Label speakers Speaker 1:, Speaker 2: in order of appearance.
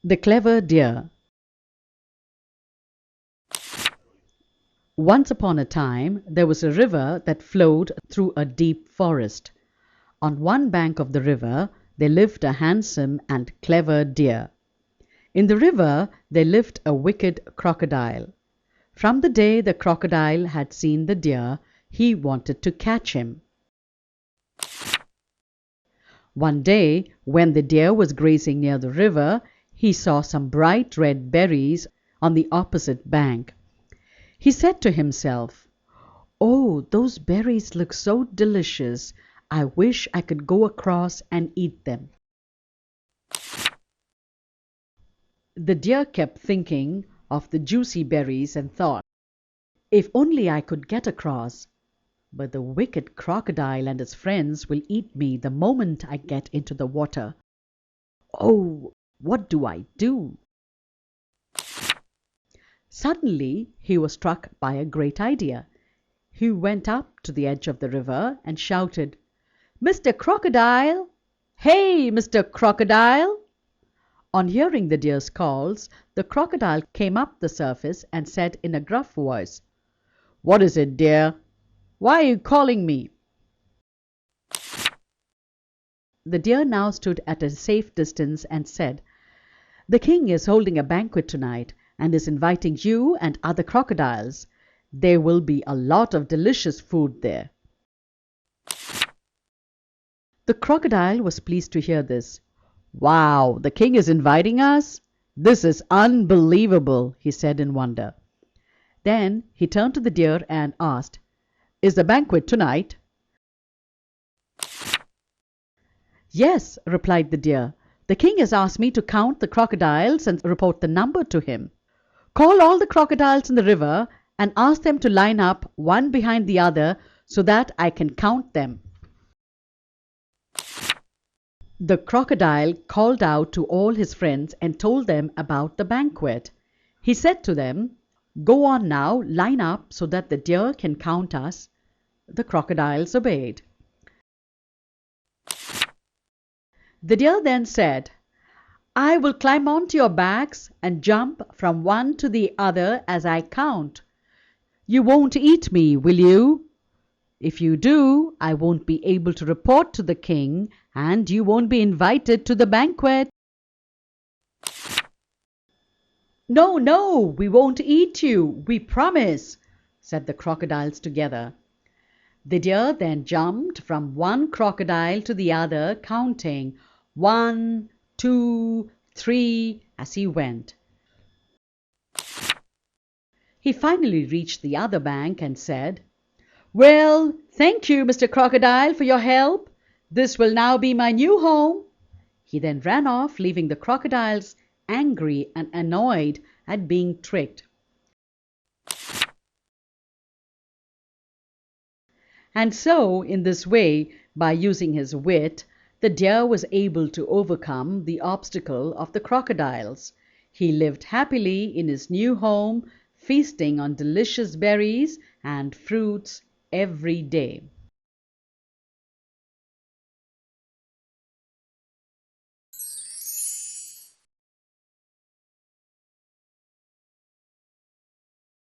Speaker 1: The Clever Deer. Once upon a time there was a river that flowed through a deep forest. On one bank of the river there lived a handsome and clever deer. In the river there lived a wicked crocodile. From the day the crocodile had seen the deer, he wanted to catch him. One day, when the deer was grazing near the river, he saw some bright red berries on the opposite bank. He said to himself, "Oh, those berries look so delicious. I wish I could go across and eat them." The deer kept thinking of the juicy berries and thought, "If only I could get across. But the wicked crocodile and his friends will eat me the moment I get into the water. Oh, what do I do?" Suddenly he was struck by a great idea. He went up to the edge of the river and shouted, "Mr. Crocodile! Hey, Mr. Crocodile!" On hearing the deer's calls, the crocodile came up the surface and said in a gruff voice, "What is it, dear? Why are you calling me?" The deer now stood at a safe distance and said, "The king is holding a banquet tonight and is inviting you and other crocodiles. There will be a lot of delicious food there." The crocodile was pleased to hear this. "Wow, the king is inviting us? This is unbelievable," he said in wonder. Then he turned to the deer and asked, "Is the banquet tonight?" "Yes," replied the deer. "The king has asked me to count the crocodiles and report the number to him. Call all the crocodiles in the river and ask them to line up one behind the other so that I can count them." The crocodile called out to all his friends and told them about the banquet. He said to them, "Go on now, line up so that the deer can count us." The crocodiles obeyed. The deer then said, "I will climb onto your backs and jump from one to the other as I count. You won't eat me, will you? If you do, I won't be able to report to the king, and you won't be invited to the banquet." "No, no, we won't eat you, we promise," said the crocodiles together. The deer then jumped from one crocodile to the other, counting 1, 2, 3 as he went. He finally reached the other bank and said, "Well, thank you, Mr. Crocodile, for your help. This will now be my new home." He then ran off, leaving the crocodiles angry and annoyed at being tricked. And so, in this way, by using his wit, the deer was able to overcome the obstacle of the crocodiles. He lived happily in his new home, feasting on delicious berries and fruits every day.